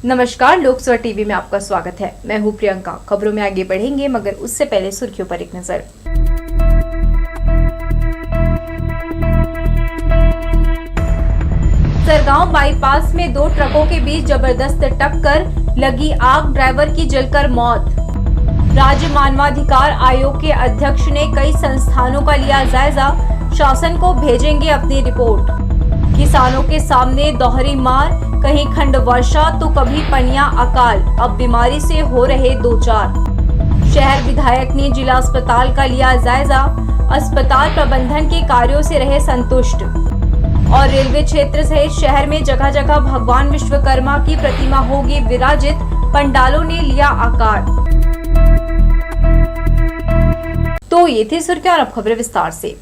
नमस्कार, लोकसभा टीवी में आपका स्वागत है। मैं हूं प्रियंका। खबरों में आगे बढ़ेंगे, मगर उससे पहले सुर्खियों पर एक नजर। सरगांव बाईपास में दो ट्रकों के बीच जबरदस्त टक्कर, लगी आग, ड्राइवर की जलकर मौत। राज्य मानवाधिकार आयोग के अध्यक्ष ने कई संस्थानों का लिया जायजा, शासन को भेजेंगे अपनी रिपोर्ट। किसानों के सामने दोहरी मार, कहीं खंड वर्षा तो कभी पनिया अकाल, अब बीमारी से हो रहे दो चार। शहर विधायक ने जिला अस्पताल का लिया जायजा, अस्पताल प्रबंधन के कार्यों से रहे संतुष्ट। और रेलवे क्षेत्र सहित शहर में जगह जगह भगवान विश्वकर्मा की प्रतिमा होगी विराजित, पंडालों ने लिया आकार। तो ये थी सुर्खियां, अब खबरें विस्तार से।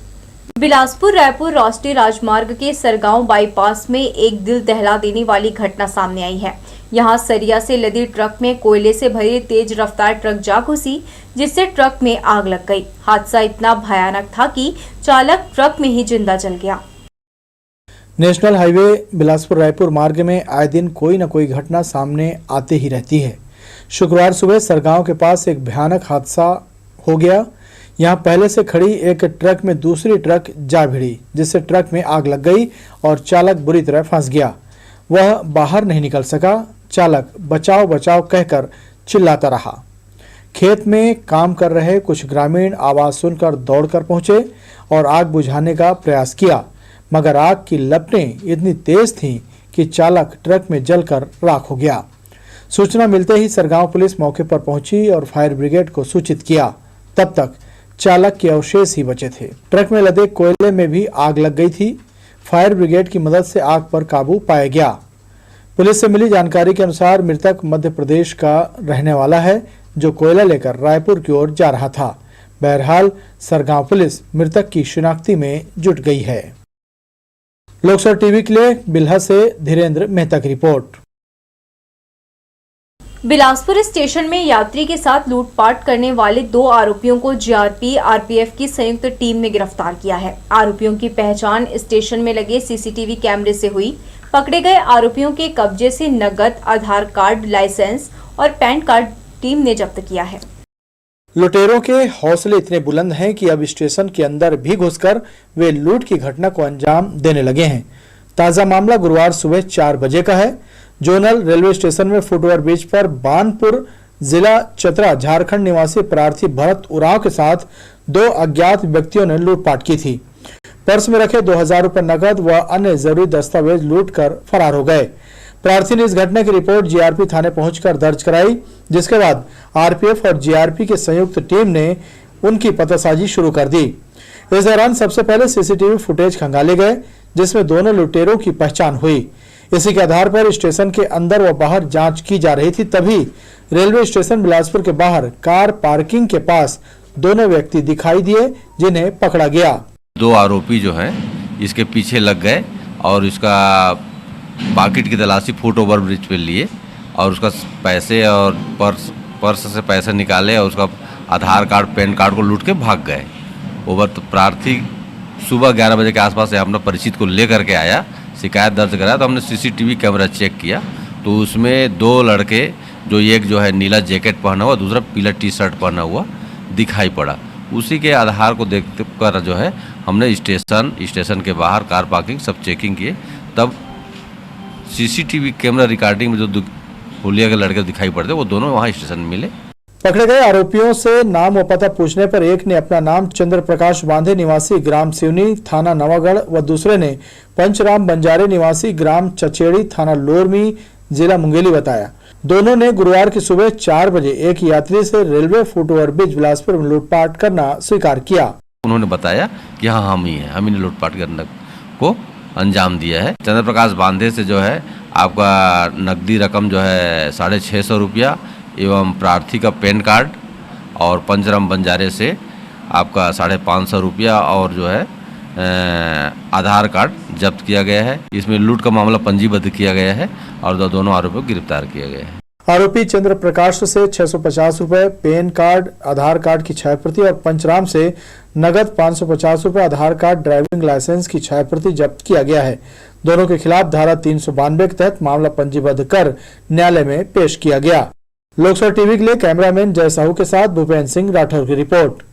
बिलासपुर रायपुर राष्ट्रीय राजमार्ग के सरगांव बाईपास में एक दिल दहला देने वाली घटना सामने आई है। यहां सरिया से लदी ट्रक में कोयले से भरी तेज रफ्तार ट्रक जा घुसी, जिससे ट्रक में आग लग गई। हादसा इतना भयानक था कि चालक ट्रक में ही जिंदा जल गया। नेशनल हाईवे बिलासपुर रायपुर मार्ग में आए दिन कोई न कोई घटना सामने आते ही रहती है। शुक्रवार सुबह सरगांव के पास एक भयानक हादसा हो गया। यहाँ पहले से खड़ी एक ट्रक में दूसरी ट्रक जा भिड़ी, जिससे ट्रक में आग लग गई और चालक बुरी तरह फंस गया। वह बाहर नहीं निकल सका। चालक बचाओ बचाओ कहकर चिल्लाता रहा। खेत में काम कर रहे कुछ ग्रामीण आवाज सुनकर दौड़कर पहुंचे और आग बुझाने का प्रयास किया, मगर आग की लपटें इतनी तेज थीं कि चालक ट्रक में जलकर राख हो गया। सूचना मिलते ही सरगांव पुलिस मौके पर पहुंची और फायर ब्रिगेड को सूचित किया। तब तक चालक के अवशेष ही बचे थे। ट्रक में लदे कोयले में भी आग लग गई थी। फायर ब्रिगेड की मदद से आग पर काबू पाया गया। पुलिस से मिली जानकारी के अनुसार मृतक मध्य प्रदेश का रहने वाला है, जो कोयला लेकर रायपुर की ओर जा रहा था। बहरहाल सरगांव पुलिस मृतक की शिनाख्ती में जुट गई है। लोकसभा टीवी के लिए बिल्हा से धीरेन्द्र मेहता की रिपोर्ट। बिलासपुर स्टेशन में यात्री के साथ लूटपाट करने वाले दो आरोपियों को जीआरपी आरपीएफ की संयुक्त टीम ने गिरफ्तार किया है। आरोपियों की पहचान स्टेशन में लगे सीसीटीवी कैमरे से हुई। पकड़े गए आरोपियों के कब्जे से नकद, आधार कार्ड, लाइसेंस और पैन कार्ड टीम ने जब्त किया है। लुटेरों के हौसले इतने बुलंद हैं कि अब स्टेशन के अंदर भी घुसकर वे लूट की घटना को अंजाम देने लगे हैं। ताजा मामला गुरुवार सुबह 4 बजे का है। जोनल रेलवे स्टेशन में फुटओवर ब्रिज पर बानपुर जिला चतरा झारखंड निवासी प्रार्थी भरत उरांव के साथ दो अज्ञात व्यक्तियों ने लूटपाट की थी। पर्स में रखे 2000 रुपए नकद व अन्य जरूरी दस्तावेज लूटकर फरार हो गए। प्रार्थी ने इस घटना की रिपोर्ट जीआरपी थाने पहुंचकर दर्ज कराई, जिसके बाद आरपीएफ और जीआरपी की संयुक्त टीम ने उनकी पतासाजी शुरू कर दी। इस दौरान सबसे पहले सीसीटीवी फुटेज खंगाले गए, जिसमें दोनों लुटेरों की पहचान हुई। इसी के आधार पर स्टेशन के अंदर व बाहर जांच की जा रही थी। तभी रेलवे स्टेशन बिलासपुर के बाहर कार पार्किंग के पास दोनों व्यक्ति दिखाई दिए, जिन्हें पकड़ा गया। दो आरोपी जो हैं इसके पीछे लग गए और इसका पॉकेट की तलाशी फुट ओवर ब्रिज पे लिए और उसका पैसे और पर्स से पैसे निकाले और उसका आधार कार्ड, पैन कार्ड को लूट के भाग गए। ओवर तो प्रार्थी सुबह 11 बजे के आसपास अपना परिचित को लेकर के आया, शिकायत दर्ज कराया। तो हमने सीसीटीवी कैमरा चेक किया तो उसमें दो लड़के, जो एक जो है नीला जैकेट पहना हुआ, दूसरा पीला टी शर्ट पहना हुआ दिखाई पड़ा। उसी के आधार को देखते कर जो है हमने स्टेशन के बाहर कार पार्किंग सब चेकिंग किए। तब सीसीटीवी कैमरा रिकॉर्डिंग में जो हुलिया के लड़के दिखाई पड़ते वो दोनों वहाँ स्टेशन में मिले। पकड़े गए आरोपियों से नाम व पता पूछने पर एक ने अपना नाम चंद्र प्रकाश बांधे निवासी ग्राम सिवनी थाना नवागढ़ व दूसरे ने पंचराम बंजारे निवासी ग्राम चचेड़ी थाना लोरमी जिला मुंगेली बताया। दोनों ने गुरुवार की सुबह 4 बजे एक यात्री से रेलवे फुटओवर ब्रिज बिलासपुर में लूटपाट करना स्वीकार किया। उन्होंने बताया कि हाँ हम ही हैं, हम ही ने लूटपाट करने को अंजाम दिया है। चंद्र प्रकाश बांधे से जो है आपका नकदी रकम जो है 650 रुपया एवं प्रार्थी का पैन कार्ड और पंचराम बंजारे से आपका 550 रुपया और जो है आधार कार्ड जब्त किया गया है। इसमें लूट का मामला पंजीबद्ध किया गया है और दोनों आरोपियों को गिरफ्तार किया गया है। आरोपी चंद्र प्रकाश से 650 रुपए, पैन कार्ड, आधार कार्ड की 6 प्रति और पंचराम से नगद 550 रुपए, आधार कार्ड, ड्राइविंग लाइसेंस की 6 प्रति जब्त किया गया है। दोनों के खिलाफ धारा 392 के तहत मामला पंजीबद्ध कर न्यायालय में पेश किया गया। लोकसभा टीवी के लिए कैमरामैन जय साहू के साथ भूपेन्द्र सिंह राठौर की रिपोर्ट।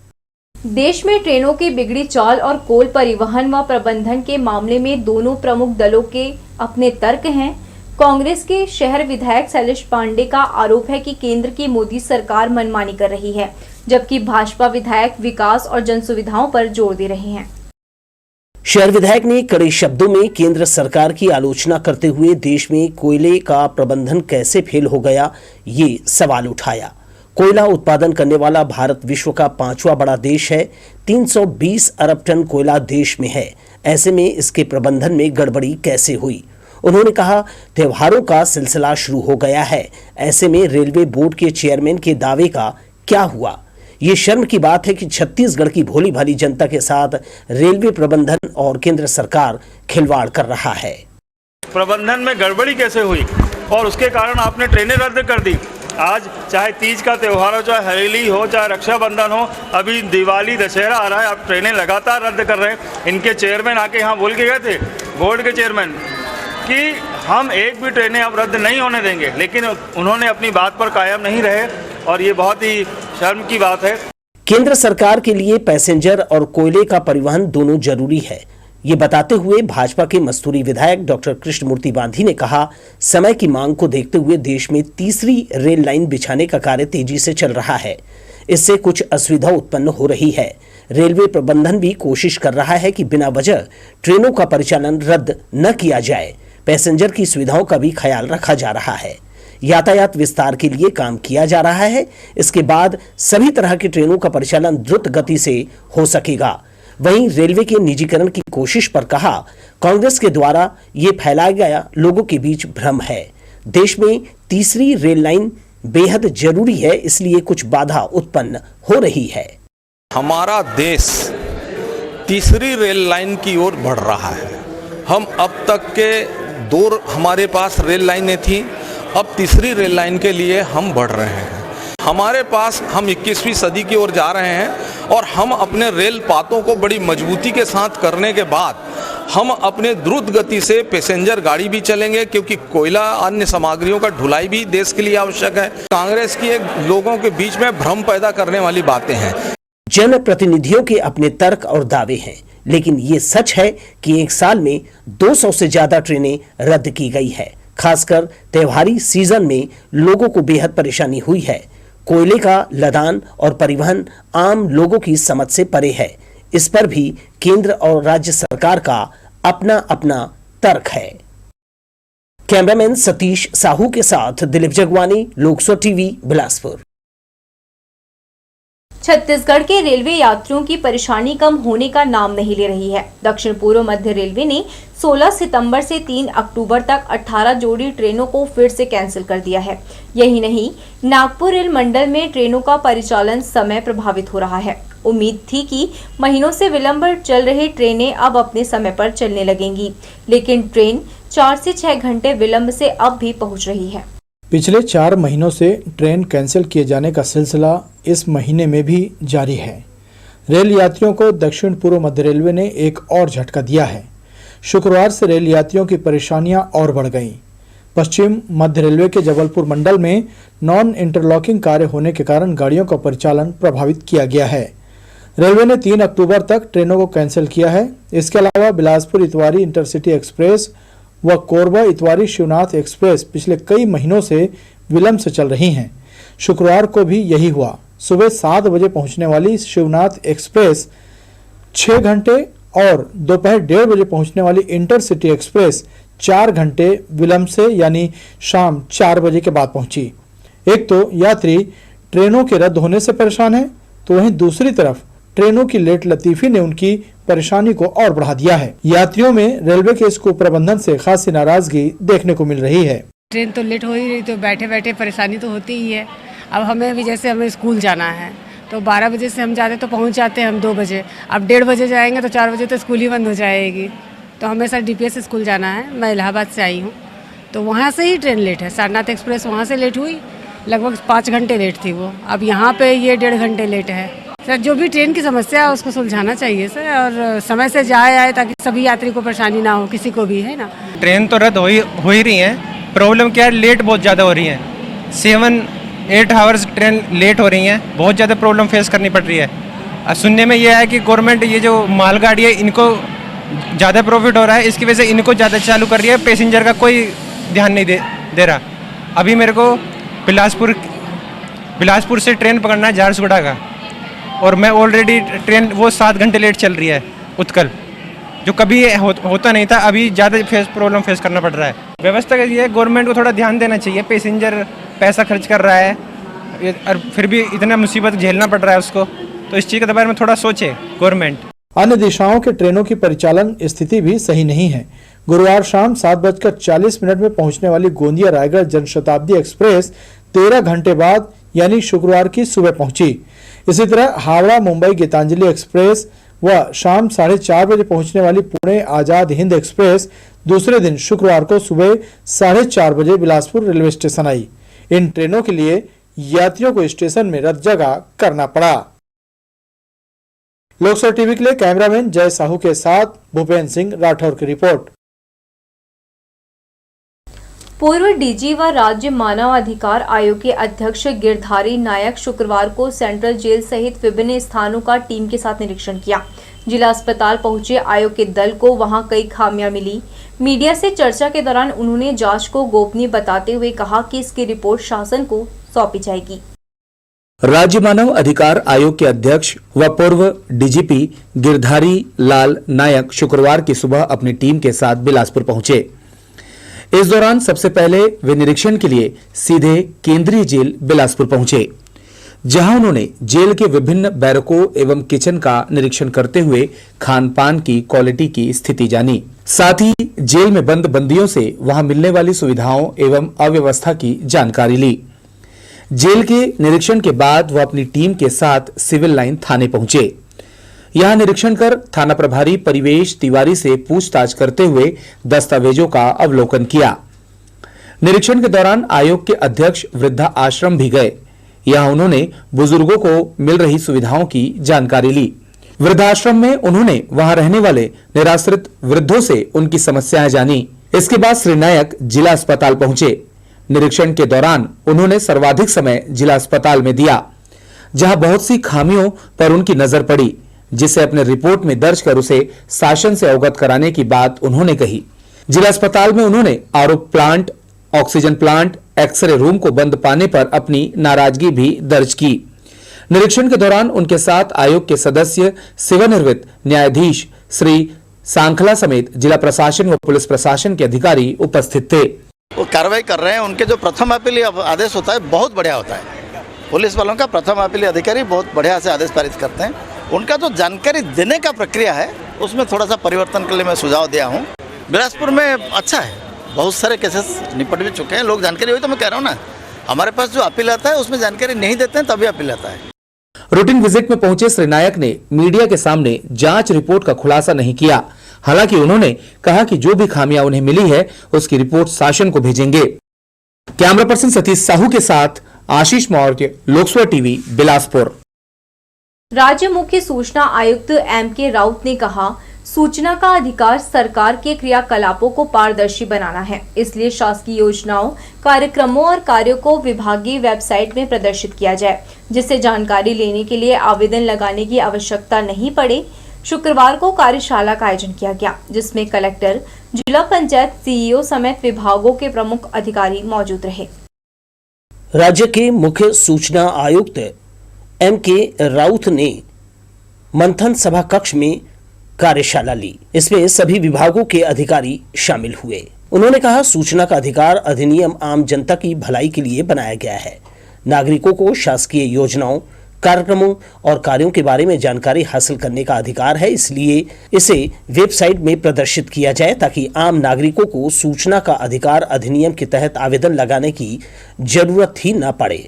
देश में ट्रेनों की बिगड़ी चाल और कोल परिवहन व प्रबंधन के मामले में दोनों प्रमुख दलों के अपने तर्क हैं। कांग्रेस के शहर विधायक शैलेश पांडे का आरोप है कि केंद्र की मोदी सरकार मनमानी कर रही है, जबकि भाजपा विधायक विकास और जन सुविधाओं पर जोर दे रहे हैं। शहर विधायक ने कड़े शब्दों में केंद्र सरकार की आलोचना करते हुए देश में कोयले का प्रबंधन कैसे फेल हो गया, ये सवाल उठाया। कोयला उत्पादन करने वाला भारत विश्व का 5वां बड़ा देश है। 320 अरब टन कोयला देश में है। ऐसे में इसके प्रबंधन में गड़बड़ी कैसे हुई? उन्होंने कहा, त्योहारों का सिलसिला शुरू हो गया है। ऐसे में रेलवे बोर्ड के चेयरमैन के दावे का क्या हुआ? ये शर्म की बात है कि छत्तीसगढ़ की भोली भाली जनता के साथ रेलवे प्रबंधन और केंद्र सरकार खिलवाड़ कर रहा है। प्रबंधन में गड़बड़ी कैसे हुई और उसके कारण आपने ट्रेनें रद्द कर दी। आज चाहे तीज का त्यौहार हो, चाहे हरेली हो, चाहे रक्षाबंधन हो, अभी दिवाली दशहरा आ रहा है, आप ट्रेनें लगातार रद्द कर रहे हैं। इनके चेयरमैन आके यहाँ बोल के गए थे, बोर्ड के चेयरमैन, कि हम एक भी ट्रेनें अब रद्द नहीं होने देंगे, लेकिन उन्होंने अपनी बात पर कायम नहीं रहे और ये बहुत ही शर्म की बात है। केंद्र सरकार के लिए पैसेंजर और कोयले का परिवहन दोनों जरूरी है, ये बताते हुए भाजपा के मस्तूरी विधायक डॉक्टर कृष्णमूर्ति बांधी ने कहा, समय की मांग को देखते हुए देश में तीसरी रेल लाइन बिछाने का कार्य तेजी से चल रहा है। इससे कुछ असुविधा उत्पन्न हो रही है। रेलवे प्रबंधन भी कोशिश कर रहा है कि बिना वजह ट्रेनों का परिचालन रद्द न किया जाए। पैसेंजर की सुविधाओं का भी ख्याल रखा जा रहा है। यातायात विस्तार के लिए काम किया जा रहा है। इसके बाद सभी तरह की ट्रेनों का परिचालन द्रुत गति से हो सकेगा। वहीं रेलवे के निजीकरण की कोशिश पर कहा, कांग्रेस के द्वारा ये फैलाया गया लोगों के बीच भ्रम है। देश में तीसरी रेल लाइन बेहद जरूरी है, इसलिए कुछ बाधा उत्पन्न हो रही है। हमारा देश तीसरी रेल लाइन की ओर बढ़ रहा है। हम अब तक के 2 हमारे पास रेल लाइनें थी, अब तीसरी रेल लाइन के लिए हम बढ़ रहे हैं। हमारे पास हम 21वीं सदी की ओर जा रहे हैं और हम अपने रेल पातों को बड़ी मजबूती के साथ करने के बाद हम अपने द्रुत गति से पैसेंजर गाड़ी भी चलेंगे, क्योंकि कोयला अन्य सामग्रियों का ढुलाई भी देश के लिए आवश्यक है। कांग्रेस की लोगों के बीच में भ्रम पैदा करने वाली बातें हैं। जनप्रतिनिधियों के अपने तर्क और दावे हैं, लेकिन ये सच है कि एक साल में 200 से ज्यादा ट्रेनें रद्द की गई है। खासकर त्योहारी सीजन में लोगों को बेहद परेशानी हुई है। कोयले का लदान और परिवहन आम लोगों की समझ से परे है। इस पर भी केंद्र और राज्य सरकार का अपना अपना तर्क है। कैमरामैन सतीश साहू के साथ दिलीप जगवानी, लोकसभा टीवी, बिलासपुर। छत्तीसगढ़ के रेलवे यात्रियों की परेशानी कम होने का नाम नहीं ले रही है। दक्षिण पूर्व मध्य रेलवे ने 16 सितंबर से 3 अक्टूबर तक 18 जोड़ी ट्रेनों को फिर से कैंसिल कर दिया है। यही नहीं, नागपुर रेल मंडल में ट्रेनों का परिचालन समय प्रभावित हो रहा है। उम्मीद थी कि महीनों से विलंब चल रही ट्रेनें अब अपने समय पर चलने लगेंगी, लेकिन ट्रेन 4 से 6 घंटे विलंब से अब भी पहुंच रही है। पिछले 4 महीनों से ट्रेन कैंसिल किए जाने का सिलसिला इस महीने में भी जारी है। रेल यात्रियों को दक्षिण पूर्व मध्य रेलवे ने एक और झटका दिया है। शुक्रवार से रेल यात्रियों की परेशानियां और बढ़ गईं। पश्चिम मध्य रेलवे के जबलपुर मंडल में नॉन इंटरलॉकिंग कार्य होने के कारण गाड़ियों का परिचालन प्रभावित किया गया है। रेलवे ने 3 अक्टूबर तक ट्रेनों को कैंसिल किया है। इसके अलावा बिलासपुर इतवारी इंटरसिटी एक्सप्रेस व कोरबा इतवारी शिवनाथ एक्सप्रेस पिछले कई महीनों से विलंब से चल रही हैं। शुक्रवार को भी यही हुआ। सुबह 7 बजे पहुंचने वाली शिवनाथ एक्सप्रेस 6 घंटे और दोपहर 1:30 बजे पहुंचने वाली इंटरसिटी एक्सप्रेस 4 घंटे विलंब से यानी शाम 4 बजे के बाद पहुंची। एक तो यात्री ट्रेनों के रद्द होने से परेशान है, तो वहीं दूसरी तरफ ट्रेनों की लेट लतीफी ने उनकी परेशानी को और बढ़ा दिया है। यात्रियों में रेलवे के इस कुप्रबंधन से खासी नाराजगी देखने को मिल रही है। ट्रेन तो लेट हो ही रही, तो बैठे बैठे परेशानी तो होती ही है। अब हमें भी जैसे हमें स्कूल जाना है तो 12 बजे से हम जाते तो पहुंच जाते हैं हम 2 बजे। अब 1:30 बजे जाएंगे तो 4 बजे तो स्कूल ही बंद हो जाएगी। तो हमें सर DPS स्कूल जाना है। मैं इलाहाबाद से आई हूँ, तो वहाँ से ही ट्रेन लेट है। सारनाथ एक्सप्रेस वहाँ से लेट हुई, लगभग 5 घंटे लेट थी वो। अब यहाँ पे ये 1.5 घंटे लेट है। सर जो भी ट्रेन की समस्या है उसको सुलझाना चाहिए सर, और समय से जाए आए ताकि सभी यात्री को परेशानी ना हो, किसी को भी, है ना। ट्रेन तो रद्द हो ही रही है, प्रॉब्लम क्या है, लेट बहुत ज़्यादा हो रही है, 7-8 आवर्स ट्रेन लेट हो रही हैं, बहुत ज़्यादा प्रॉब्लम फेस करनी पड़ रही है। सुनने में ये है कि गवर्नमेंट ये जो मालगाड़ी है इनको ज़्यादा प्रॉफिट हो रहा है, इसकी वजह से इनको ज़्यादा चालू कर रही है, पैसेंजर का कोई ध्यान नहीं दे रहा। अभी मेरे को बिलासपुर से ट्रेन पकड़ना है झारसुगुड़ा का, और मैं ऑलरेडी ट्रेन वो 7 घंटे लेट चल रही है उत्कल, जो कभी होता नहीं था, अभी ज़्यादा प्रॉब्लम फेस करना पड़ रहा है। व्यवस्था के लिए गवर्नमेंट को थोड़ा ध्यान देना चाहिए, पैसेंजर पैसा खर्च कर रहा है और फिर भी इतना मुसीबत झेलना पड़ रहा है उसको, तो इस चीज़ के बारे में थोड़ा सोचे गवर्नमेंट। अन्य दिशाओं के ट्रेनों की परिचालन स्थिति भी सही नहीं है। गुरुवार शाम 7:40 में पहुंचने वाली गोंदिया रायगढ़ जनशताब्दी एक्सप्रेस 13 घंटे बाद यानी शुक्रवार की सुबह पहुंची। इसी तरह हावड़ा मुंबई गीतांजलि एक्सप्रेस व शाम 4:30 बजे पहुंचने वाली पुणे आजाद हिंद एक्सप्रेस दूसरे दिन शुक्रवार को सुबह 4:30 बजे बिलासपुर रेलवे स्टेशन आई। इन ट्रेनों के लिए यात्रियों को स्टेशन में रत जगह करना पड़ा। लोकसभा टीवी के लिए कैमरामैन जय साहू के साथ भूपेंद्र सिंह राठौर की रिपोर्ट। पूर्व डीजी व राज्य मानव अधिकार आयोग के अध्यक्ष गिरधारी नायक शुक्रवार को सेंट्रल जेल सहित विभिन्न स्थानों का टीम के साथ निरीक्षण किया। जिला अस्पताल पहुंचे आयोग के दल को वहां कई खामियां मिली। मीडिया से चर्चा के दौरान उन्होंने जांच को गोपनीय बताते हुए कहा कि इसकी रिपोर्ट शासन को सौंपी जाएगी। राज्य मानव अधिकार आयोग के अध्यक्ष व पूर्व डीजीपी गिरधारी लाल नायक शुक्रवार की सुबह अपनी टीम के साथ बिलासपुर पहुंचे। इस दौरान सबसे पहले वे निरीक्षण के लिए सीधे केंद्रीय जेल बिलासपुर पहुंचे, जहां उन्होंने जेल के विभिन्न बैरकों एवं किचन का निरीक्षण करते हुए खान पान की क्वालिटी की स्थिति जानी। साथ ही जेल में बंद बंदियों से वहां मिलने वाली सुविधाओं एवं अव्यवस्था की जानकारी ली। जेल के निरीक्षण के बाद वह अपनी टीम के साथ सिविल लाइन थाने पहुंचे। यहां निरीक्षण कर थाना प्रभारी परिवेश तिवारी से पूछताछ करते हुए दस्तावेजों का अवलोकन किया। निरीक्षण के दौरान आयोग के अध्यक्ष वृद्धा आश्रम भी गए। यहां उन्होंने बुजुर्गों को मिल रही सुविधाओं की जानकारी ली। वृद्धाश्रम में उन्होंने वहां रहने वाले निराश्रित वृद्धों से उनकी समस्याएं जानी। इसके बाद श्री नायक जिला अस्पताल पहुंचे। निरीक्षण के दौरान उन्होंने सर्वाधिक समय जिला अस्पताल में दिया, जहां बहुत सी खामियों पर उनकी नजर पड़ी, जिसे अपने रिपोर्ट में दर्ज कर उसे शासन से अवगत कराने की बात उन्होंने कही। जिला अस्पताल में उन्होंने RO plant, oxygen plant, x ray room को बंद पाने पर अपनी नाराजगी भी दर्ज की। निरीक्षण के दौरान उनके साथ आयोग के सदस्य, सेवानिवृत्त न्यायाधीश श्री सांखला समेत जिला प्रशासन व पुलिस प्रशासन के अधिकारी उपस्थित थे। वो कार्रवाई कर रहे हैं। उनके जो प्रथम अपील आदेश होता है बहुत बढ़िया होता है। पुलिस वालों का प्रथम अपील अधिकारी बहुत बढ़िया से आदेश पारित करते हैं। उनका जो जानकारी देने का प्रक्रिया है उसमें थोड़ा सा परिवर्तन के लिए मैं सुझाव दिया हूँ। बिलासपुर में अच्छा है, बहुत सारे केसेस निपट भी चुके हैं। लोग जानकारी हुई तो मैं कह रहा हूँ ना, हमारे पास जो अपील आता है उसमें जानकारी नहीं देते हैं, तभी अपील आता है। रूटीन विजिट में पहुंचे श्री नायक ने मीडिया के सामने जांच रिपोर्ट का खुलासा नहीं किया। हालांकि उन्होंने कहा कि जो भी खामियां उन्हें मिली है उसकी रिपोर्ट शासन को भेजेंगे। कैमरा पर्सन सतीश साहू के साथ आशीष मौर्य, लोकसभा टीवी, बिलासपुर। राज्य मुख्य सूचना आयुक्त M.K. राउत ने कहा, सूचना का अधिकार सरकार के क्रियाकलापों को पारदर्शी बनाना है। इसलिए शासकीय योजनाओं, कार्यक्रमों और कार्यों को विभागीय वेबसाइट में प्रदर्शित किया जाए, जिससे जानकारी लेने के लिए आवेदन लगाने की आवश्यकता नहीं पड़े। शुक्रवार को कार्यशाला का आयोजन किया गया, जिसमें कलेक्टर, जिला पंचायत सीईओ समेत विभागों के प्रमुख अधिकारी मौजूद रहे। राज्य के मुख्य सूचना आयुक्त M.K. राउत ने मंथन सभा कक्ष में कार्यशाला ली। इसमें सभी विभागों के अधिकारी शामिल हुए। उन्होंने कहा, सूचना का अधिकार अधिनियम आम जनता की भलाई के लिए बनाया गया है। नागरिकों को शासकीय योजनाओं, कार्यक्रमों और कार्यों के बारे में जानकारी हासिल करने का अधिकार है। इसलिए इसे वेबसाइट में प्रदर्शित किया जाए ताकि आम नागरिकों को सूचना का अधिकार अधिनियम के तहत आवेदन लगाने की जरूरत ही न पड़े।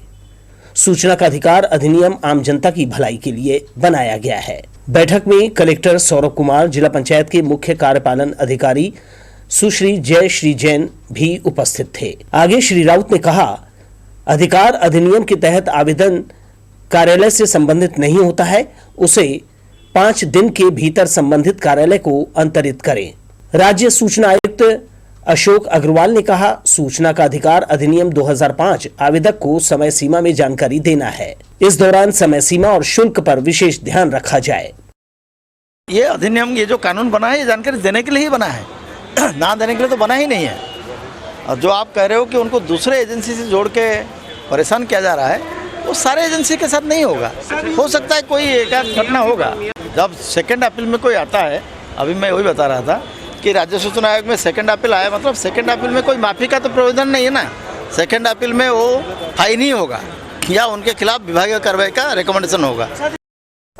सूचना का अधिकार अधिनियम आम जनता की भलाई के लिए बनाया गया है। बैठक में कलेक्टर सौरभ कुमार, जिला पंचायत के मुख्य कार्यपालन अधिकारी सुश्री जय श्री जैन भी उपस्थित थे। आगे श्री राउत ने कहा, अधिकार अधिनियम के तहत आवेदन कार्यालय से संबंधित नहीं होता है उसे 5 दिन के भीतर संबंधित कार्यालय को अंतरित करें। राज्य सूचना आयुक्त अशोक अग्रवाल ने कहा, सूचना का अधिकार अधिनियम 2005 आवेदक को समय सीमा में जानकारी देना है। इस दौरान समय सीमा और शुल्क पर विशेष ध्यान रखा जाए। ये अधिनियम, ये जो कानून बना है, ये जानकारी देने के लिए ही बना है, ना देने के लिए तो बना ही नहीं है। और जो आप कह रहे हो कि उनको दूसरे एजेंसी से जोड़ के परेशान किया जा रहा है, वो सारे एजेंसी के साथ नहीं होगा। हो सकता है कोई एक घटना होगा। जब सेकेंड अपील में कोई आता है, अभी मैं वही बता रहा था कि राज्य सूचना आयोग में सेकेंड अपील आया, मतलब सेकेंड अपील में कोई माफ़ी का तो प्रावधान नहीं है ना। सेकेंड अपील में वो फाइन ही होगा या उनके खिलाफ विभागीय कार्रवाई का रिकमेंडेशन होगा।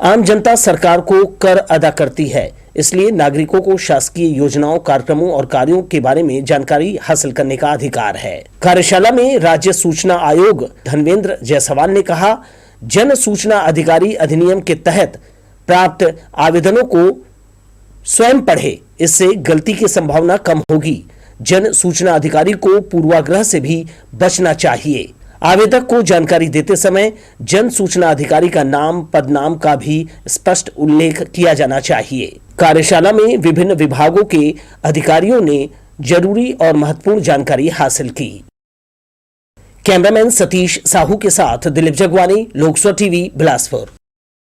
आम जनता सरकार को कर अदा करती है, इसलिए नागरिकों को शासकीय योजनाओं, कार्यक्रमों और कार्यों के बारे में जानकारी हासिल करने का अधिकार है। कार्यशाला में राज्य सूचना आयोग धनवेंद्र जायसवाल ने कहा, जन सूचना अधिकारी अधिनियम के तहत प्राप्त आवेदनों को स्वयं पढ़े, इससे गलती की संभावना कम होगी। जन सूचना अधिकारी को पूर्वाग्रह से भी बचना चाहिए। आवेदक को जानकारी देते समय जन सूचना अधिकारी का नाम, पदनाम का भी स्पष्ट उल्लेख किया जाना चाहिए। कार्यशाला में विभिन्न विभागों के अधिकारियों ने जरूरी और महत्वपूर्ण जानकारी हासिल की। कैमरामैन सतीश साहू के साथ दिलीप जगवानी, लोकसभा टीवी, बिलासपुर।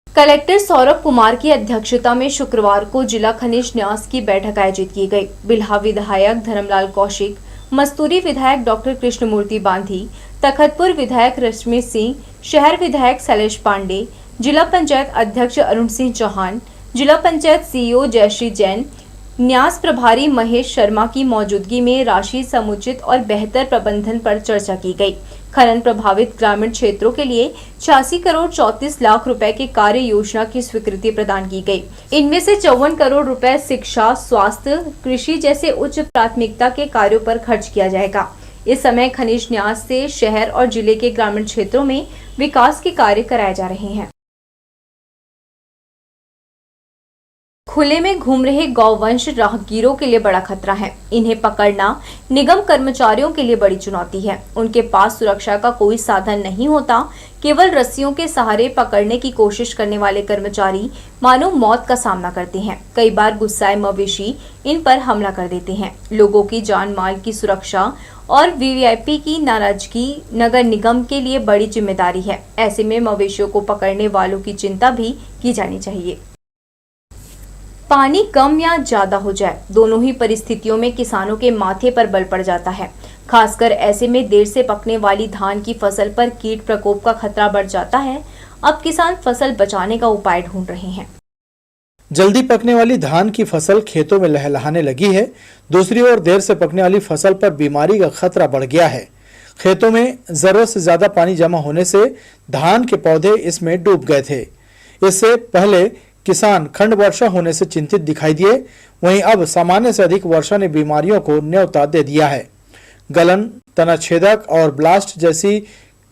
कलेक्टर सौरभ कुमार की अध्यक्षता में शुक्रवार को जिला खनिज न्यास की बैठक आयोजित की गई। बिल्हा विधायक धर्मलाल कौशिक, मस्तूरी विधायक डॉक्टर कृष्णमूर्ति बांधी, तखतपुर विधायक रश्मि सिंह, शहर विधायक शैलेश पांडे, जिला पंचायत अध्यक्ष अरुण सिंह चौहान, जिला पंचायत सीईओ जयश्री जैन, न्यास प्रभारी महेश शर्मा की मौजूदगी में राशि समुचित और बेहतर प्रबंधन पर चर्चा की गई। खनन प्रभावित ग्रामीण क्षेत्रों के लिए 86 करोड़ 34 लाख रुपए की कार्य योजना की स्वीकृति प्रदान की गई। इनमें से 54 करोड़ रुपए शिक्षा, स्वास्थ्य, कृषि जैसे उच्च प्राथमिकता के कार्यों पर खर्च किया जाएगा। इस समय खनिज न्यास से शहर और जिले के ग्रामीण क्षेत्रों में विकास के कार्य कराए जा रहे हैं। खुले में घूम रहे गौवंश राहगीरों के लिए बड़ा खतरा है। इन्हें पकड़ना निगम कर्मचारियों के लिए बड़ी चुनौती है। उनके पास सुरक्षा का कोई साधन नहीं होता। केवल रस्सियों के सहारे पकड़ने की कोशिश करने वाले कर्मचारी मानो मौत का सामना करते हैं। कई बार गुस्साए मवेशी इन पर हमला कर देते हैं। लोगों की जान माल की सुरक्षा और वीवीआईपी की नाराजगी नगर निगम के लिए बड़ी जिम्मेदारी है। ऐसे में मवेशियों को पकड़ने वालों की चिंता भी की जानी चाहिए। पानी कम या ज्यादा हो जाए, दोनों ही परिस्थितियों में किसानों के माथे पर बल पड़ जाता है। खासकर ऐसे में देर से पकने वाली धान की फसल पर कीट प्रकोप का खतरा बढ़ जाता है। अब किसान फसल बचाने का उपाय ढूंढ रहे हैं। जल्दी पकने वाली धान की फसल खेतों में लहलहाने लगी है। दूसरी ओर देर से पकने वाली फसल पर बीमारी का खतरा बढ़ गया है। खेतों में जरूरत से ज्यादा पानी जमा होने से धान के पौधे इसमें डूब गए थे। इससे पहले किसान खंड वर्षा होने से चिंतित दिखाई दिए। वहीं अब सामान्य से अधिक वर्षा ने बीमारियों को न्योता दे दिया है। गलन, तना छेदक और ब्लास्ट जैसी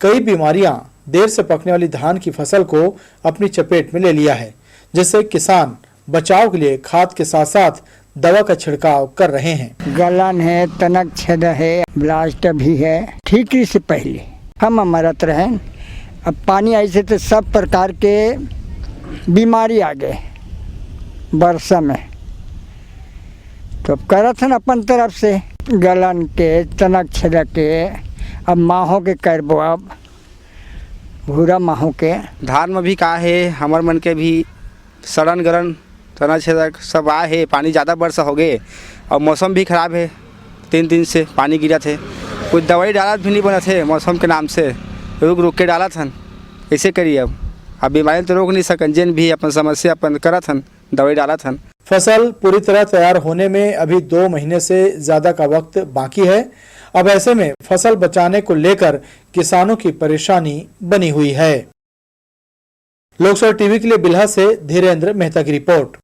कई बीमारियां देर से पकने वाली धान की फसल को अपनी चपेट में ले लिया है, जिससे किसान बचाव के लिए खाद के साथ साथ दवा का छिड़काव कर रहे हैं। गलन है, तनक छेद है, ब्लास्ट भी है। ठीक से पहले हम मरत रहे, अब पानी ऐसे तो सब प्रकार के बीमारी आ गए वर्षा में, तो करत हैं अपन तरफ से गलन के, तनक छेदक के, अब माहों के करबो, अब भूरा माहों के। धान में भी का है, हमार मन के भी सड़न गलन तना छेदक सब आए है। पानी ज़्यादा वर्षा हो गए और मौसम भी ख़राब है। 3 दिन से पानी गिरा थे, कुछ दवाई डाला भी नहीं बना थे मौसम के नाम से, रुक रुक के डाला था। ऐसे करिए अब बीमारी तो रोक नहीं सकन, जिन भी अपन समस्या अपन करा था, दवाई डाला था। फसल पूरी तरह तैयार होने में अभी 2 महीने से ज्यादा का वक्त बाकी है। अब ऐसे में फसल बचाने को लेकर किसानों की परेशानी बनी हुई है। लोकसभा टीवी के लिए बिल्हा से धीरेन्द्र मेहता की रिपोर्ट।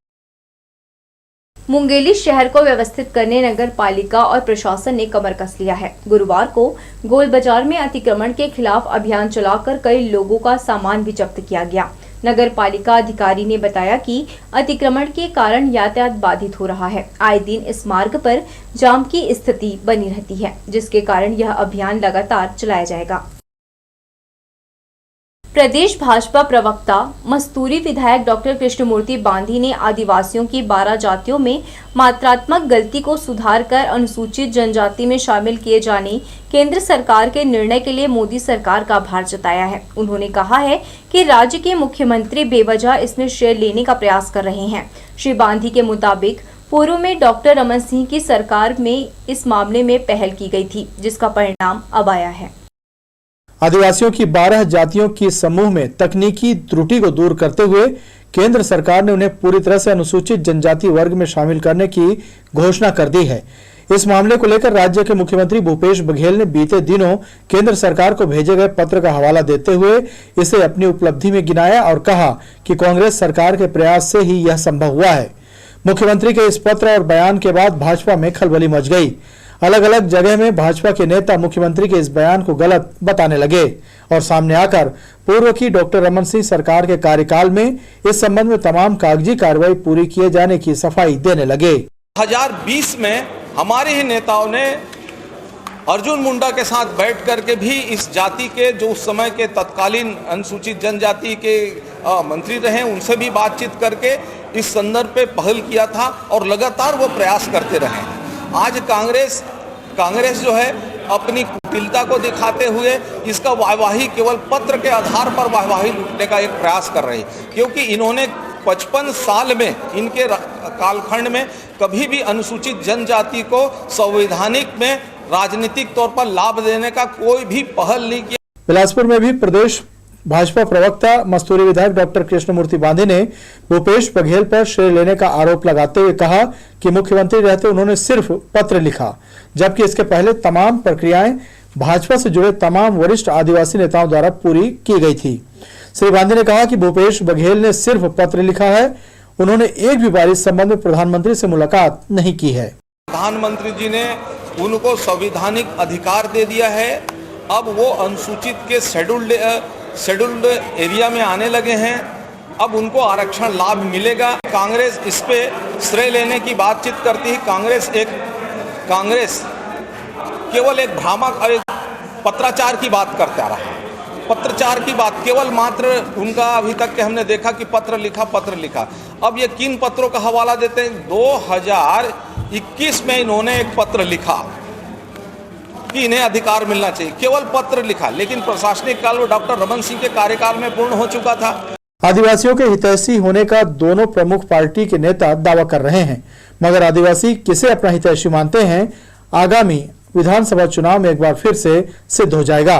मुंगेली शहर को व्यवस्थित करने नगर पालिका और प्रशासन ने कमर कस लिया है। गुरुवार को गोल बाजार में अतिक्रमण के खिलाफ अभियान चलाकर कई लोगों का सामान भी जब्त किया गया। नगर पालिका अधिकारी ने बताया कि अतिक्रमण के कारण यातायात बाधित हो रहा है। आए दिन इस मार्ग पर जाम की स्थिति बनी रहती है, जिसके कारण यह अभियान लगातार चलाया जाएगा। प्रदेश भाजपा प्रवक्ता मस्तूरी विधायक डॉक्टर कृष्णमूर्ति बांधी ने आदिवासियों की 12 जातियों में मात्रात्मक गलती को सुधार कर अनुसूचित जनजाति में शामिल किए जाने केंद्र सरकार के निर्णय के लिए मोदी सरकार का आभार जताया है। उन्होंने कहा है कि राज्य के मुख्यमंत्री बेवजह इसमें श्रेय लेने का प्रयास कर रहे हैं। श्री बांधी के मुताबिक पूर्व में डॉक्टर रमन सिंह की सरकार में इस मामले में पहल की गई थी, जिसका परिणाम अब आया है। आदिवासियों की 12 जातियों की समूह में तकनीकी त्रुटि को दूर करते हुए केंद्र सरकार ने उन्हें पूरी तरह से अनुसूचित जनजाति वर्ग में शामिल करने की घोषणा कर दी है। इस मामले को लेकर राज्य के मुख्यमंत्री भूपेश बघेल ने बीते दिनों केंद्र सरकार को भेजे गए पत्र का हवाला देते हुए इसे अपनी उपलब्धि में गिनाया और कहा कि कांग्रेस सरकार के प्रयास से ही यह संभव हुआ है। मुख्यमंत्री के इस पत्र और बयान के बाद भाजपा में खलबली मच गई। अलग अलग जगह में भाजपा के नेता मुख्यमंत्री के इस बयान को गलत बताने लगे और सामने आकर पूर्व की डॉक्टर रमन सिंह सरकार के कार्यकाल में इस संबंध में तमाम कागजी कार्रवाई पूरी किए जाने की सफाई देने लगे। 2020 में हमारे ही नेताओं ने अर्जुन मुंडा के साथ बैठ करके भी इस जाति के जो उस समय के तत्कालीन अनुसूचित जनजाति के मंत्री रहे उनसे भी बातचीत करके इस संदर्भ पे पहल किया था और लगातार वो प्रयास करते रहे हैं। आज कांग्रेस जो है अपनी कुटिलता को दिखाते हुए इसका वाहवाही केवल पत्र के आधार पर वाहवाही लूटने का एक प्रयास कर रही है, क्योंकि इन्होंने 55 साल में इनके कालखंड में कभी भी अनुसूचित जनजाति को संवैधानिक में राजनीतिक तौर पर लाभ देने का कोई भी पहल नहीं किया। बिलासपुर में भी प्रदेश भाजपा प्रवक्ता मस्तूरी विधायक डॉक्टर कृष्णमूर्ति बांधी ने भूपेश बघेल पर श्रेय लेने का आरोप लगाते हुए कहा कि मुख्यमंत्री रहते उन्होंने सिर्फ पत्र लिखा, जबकि इसके पहले तमाम प्रक्रियाएं भाजपा से जुड़े तमाम वरिष्ठ आदिवासी नेताओं द्वारा पूरी की गई थी। श्री बांधी ने कहा कि भूपेश बघेल ने सिर्फ पत्र लिखा है, उन्होंने एक भी बार इस संबंध में प्रधानमंत्री से मुलाकात नहीं की है। प्रधानमंत्री जी ने उनको संवैधानिक अधिकार दे दिया है। अब वो अनुसूचित के शेड्यूल्ड एरिया में आने लगे हैं। अब उनको आरक्षण लाभ मिलेगा। कांग्रेस इस पे श्रेय लेने की बातचीत करती है। कांग्रेस केवल एक भ्रामक और एक पत्राचार की बात करते आ रहा है। पत्रचार की बात केवल मात्र उनका अभी तक के हमने देखा कि पत्र लिखा। अब ये किन पत्रों का हवाला देते हैं? 2021 में इन्होंने एक पत्र लिखा कि इन्हें अधिकार मिलना चाहिए, केवल पत्र लिखा, लेकिन प्रशासनिक काल डॉक्टर रमन सिंह के कार्यकाल में पूर्ण हो चुका था। आदिवासियों के हितैषी होने का दोनों प्रमुख पार्टी के नेता दावा कर रहे हैं, मगर आदिवासी किसे अपना हितैषी मानते हैं, आगामी विधानसभा चुनाव में एक बार फिर से सिद्ध हो जाएगा।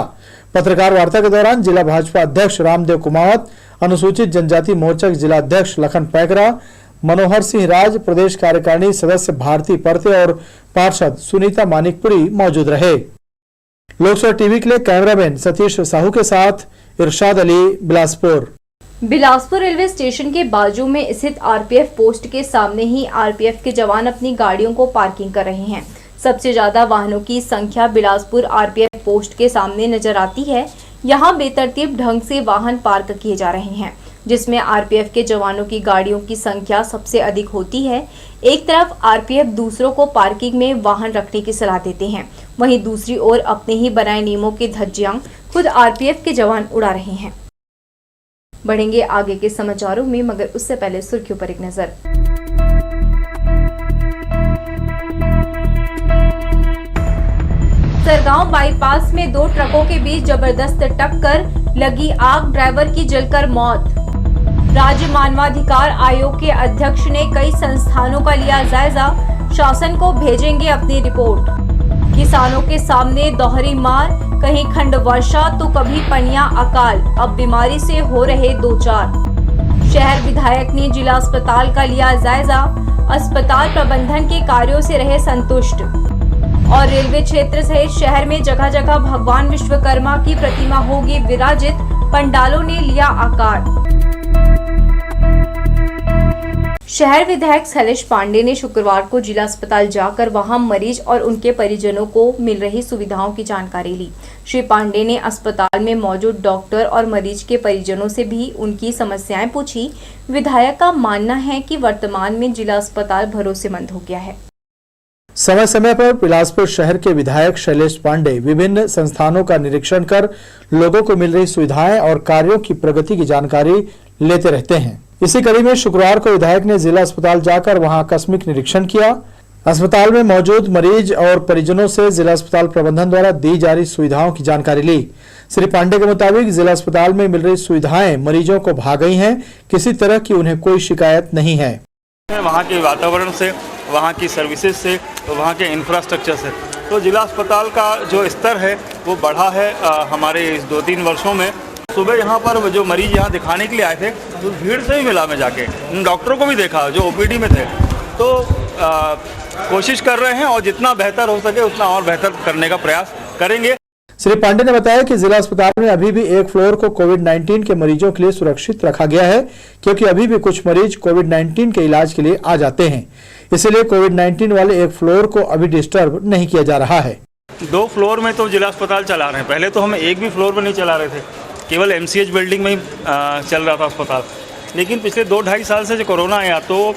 पत्रकार वार्ता के दौरान जिला भाजपा अध्यक्ष रामदेव कुमावत, अनुसूचित जनजाति मोर्चा के जिला अध्यक्ष लखन पैकरा, मनोहर सिंह राज, प्रदेश कार्यकारिणी सदस्य भारती परते और पार्षद सुनीता मानिकपुरी मौजूद रहे। लोकसभा टीवी के लिए कैमरामैन सतीश साहू के साथ इरशाद अली, बिलासपुर। बिलासपुर रेलवे स्टेशन के बाजू में स्थित आरपीएफ पोस्ट के सामने ही आरपीएफ के जवान अपनी गाड़ियों को पार्किंग कर रहे हैं। सबसे ज्यादा वाहनों की संख्या बिलासपुर आरपीएफ पोस्ट के सामने नजर आती है। यहाँ बेतरतीब ढंग से वाहन पार्क किए जा रहे हैं, जिसमें आरपीएफ के जवानों की गाड़ियों की संख्या सबसे अधिक होती है। एक तरफ आरपीएफ दूसरों को पार्किंग में वाहन रखने की सलाह देते हैं, वहीं दूसरी ओर अपने ही बनाए नियमों की धज्जियां खुद आरपीएफ के जवान उड़ा रहे हैं। बढ़ेंगे आगे के समाचारों में, मगर उससे पहले सुर्खियों पर एक नजर। सरगांव बाईपास में 2 ट्रकों के बीच जबरदस्त टक्कर, लगी आग, ड्राइवर की जलकर मौत। राज्य मानवाधिकार आयोग के अध्यक्ष ने कई संस्थानों का लिया जायजा, शासन को भेजेंगे अपनी रिपोर्ट। किसानों के सामने दोहरी मार, कहीं खंड वर्षा तो कभी पनिया अकाल, अब बीमारी से हो रहे 2-4। शहर विधायक ने जिला अस्पताल का लिया जायजा, अस्पताल प्रबंधन के कार्यों से रहे संतुष्ट। और रेलवे क्षेत्र सहित शहर में जगह जगह भगवान विश्वकर्मा की प्रतिमा होगी विराजित, पंडालों ने लिया आकार। शहर विधायक शैलेश पांडे ने शुक्रवार को जिला अस्पताल जाकर वहां मरीज और उनके परिजनों को मिल रही सुविधाओं की जानकारी ली। श्री पांडे ने अस्पताल में मौजूद डॉक्टर और मरीज के परिजनों से भी उनकी समस्याएं पूछी। विधायक का मानना है कि वर्तमान में जिला अस्पताल भरोसेमंद हो गया है। समय समय पर बिलासपुर शहर के विधायक शैलेश पांडे विभिन्न संस्थानों का निरीक्षण कर लोगों को मिल रही सुविधाएं और कार्यों की प्रगति की जानकारी लेते रहते हैं। इसी कड़ी में शुक्रवार को विधायक ने जिला अस्पताल जाकर वहां आकस्मिक निरीक्षण किया। अस्पताल में मौजूद मरीज और परिजनों से जिला अस्पताल प्रबंधन द्वारा दी जा रही सुविधाओं की जानकारी ली। श्री पांडे के मुताबिक जिला अस्पताल में मिल रही सुविधाएं मरीजों को भा गई हैं, किसी तरह की उन्हें कोई शिकायत नहीं है। वहाँ के वातावरण से, वहाँ की सर्विसेज से, वहाँ के इंफ्रास्ट्रक्चर से, तो जिला अस्पताल का जो स्तर है वो बढ़ा है हमारे इस 2-3 वर्षों में। सुबह यहाँ पर जो मरीज यहाँ दिखाने के लिए आए थे तो भीड़ से ही मिला मैं जाके, उन डॉक्टरों को भी देखा जो ओपीडी में थे। तो कोशिश कर रहे हैं और जितना बेहतर हो सके उतना और बेहतर करने का प्रयास करेंगे। श्री पांडे ने बताया कि जिला अस्पताल में अभी भी एक फ्लोर को कोविड-19 के मरीजों के लिए सुरक्षित रखा गया है, क्योंकि अभी भी कुछ मरीज कोविड-19 के इलाज के लिए आ जाते हैं। इसलिए कोविड-19 वाले एक फ्लोर को अभी डिस्टर्ब नहीं किया जा रहा है। 2 फ्लोर में तो जिला अस्पताल चला रहे हैं। पहले तो हम एक भी फ्लोर पर नहीं चला रहे थे, केवल MCH बिल्डिंग में ही चल रहा था अस्पताल। लेकिन पिछले 2-2.5 साल से जो कोरोना आया तो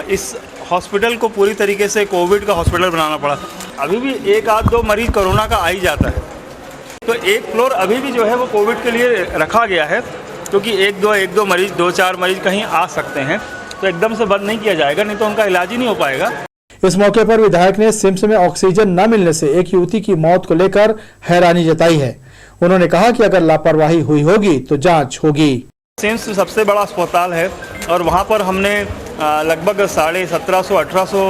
इस हॉस्पिटल को पूरी तरीके से कोविड का हॉस्पिटल बनाना पड़ा। अभी भी 1-2 मरीज कोरोना का आ ही जाता है, तो एक फ्लोर अभी भी जो है वो कोविड के लिए रखा गया है, क्योंकि 1-2 मरीज, 2-4 मरीज कहीं आ सकते हैं, तो एकदम से बंद नहीं किया जाएगा, नहीं तो उनका इलाज ही नहीं हो पाएगा। इस मौके पर विधायक ने सिम्स में ऑक्सीजन न मिलने से एक युवती की मौत को लेकर हैरानी जताई है। उन्होंने कहा कि अगर लापरवाही हुई होगी तो जांच होगी। सिम्स सबसे बड़ा अस्पताल है और वहाँ पर हमने लगभग 1700-1800